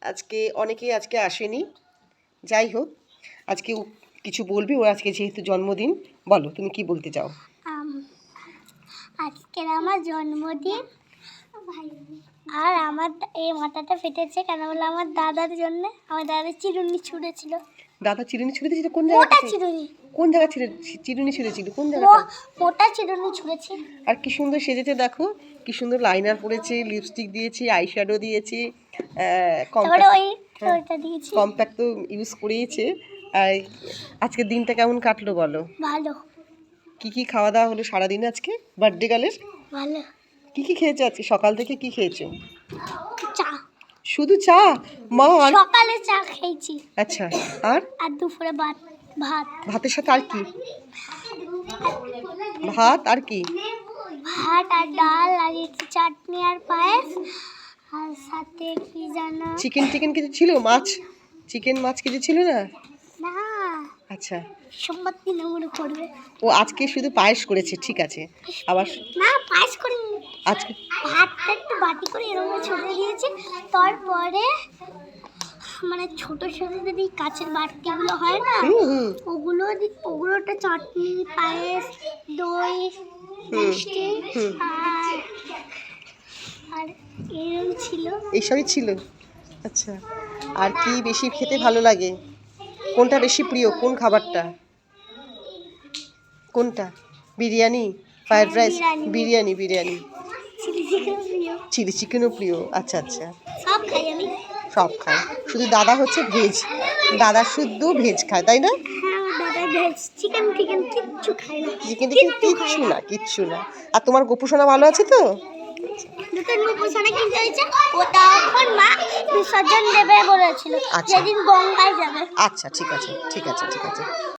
আজকে অনেকেই আজকে আসেনি, যাই হোক আজকে কিছু বলবি। ওর আজকে যেহেতু জন্মদিন, বলো তুমি কি বলতে চাও। আজকের আমার জন্মদিন, আর আমার এই মাথাটা ফেটেছে কেন বলে আমার দাদার জন্য। আমার দাদা চিরুনি ছুঁড়েছিল। দাদা চিরুনি ছুঁড়ে দিয়েছিল? কোন জায়গা? চিরুনি। কোন জায়গা চিরুনি ছুঁড়েছিল? কোন জায়গাটা? মোটা চিরুনি ছুঁড়েছে। আর কি সুন্দর সেজেছে দেখো, কি সুন্দর লাইনার পরেছে, লিপস্টিক দিয়েছে, আইশ্যাডো দিয়েছে, কম্প্যাক্ট তো ইউজ করেইছে। আর আজকের দিনটা কেমন কাটলো বলো। ভালো। কি কি খাওয়া দাওয়া হলো সারাদিনে আজকে বার্থডে গার্লের? ভালো। কি কি খেয়েছো আজকে? সকাল থেকে কি খেয়েছো? চা। শুধু চা? মা সকালে চা খেয়েছি। আচ্ছা, আর দুপুরে ভাত। ভাতের সাথে আর কি? ভাত আর কি? ভাত আর ডাল আর একটু চাটনি আর পায়েস, আর সাথে কি জানো, চিকেন কিছু ছিল? মাছ কিছু ছিল না? না। আচ্ছা, সোমবার দিন ওগুলো করবে। ও আজকে শুধু পায়েস করেছে, ঠিক আছে। আবার না, পায়েস করিনি, আজকে ভাতটা একটু বাটি করে এরকম ছড়ে দিয়েছে। তারপরে মানে ছোট ছোট যদি কাঁচের বাটিগুলো হয় না, ওগুলোটা চাটনি, পায়েস, দই, মিষ্টি আর এরকম ছিল। এইসবই ছিল? আচ্ছা, আর কি বেশি খেতে ভালো লাগে? কোনটা বেশি প্রিয়? কোন খাবারটা? কোনটা? Biryani, fried rice? Biryani. Chilli চিকেনও প্রিয়? আচ্ছা আচ্ছা, সব খাই আমি। সব খায়, শুধু দাদা হচ্ছে ভেজ। দাদা শুদ্ধ ভেজ খায়, তাই না? চিকেন কিচ্ছু খাই না। চিকেন কিচ্ছু না। আর তোমার গোপুসোনা ভালো আছে তো? নতুন গোপুসোনা কিনতে হয়েছে, ওটা এখন মা বিসর্জন দেবে বলেছিল, যেদিন গঙ্গায় যাবে। আচ্ছা, ঠিক আছে।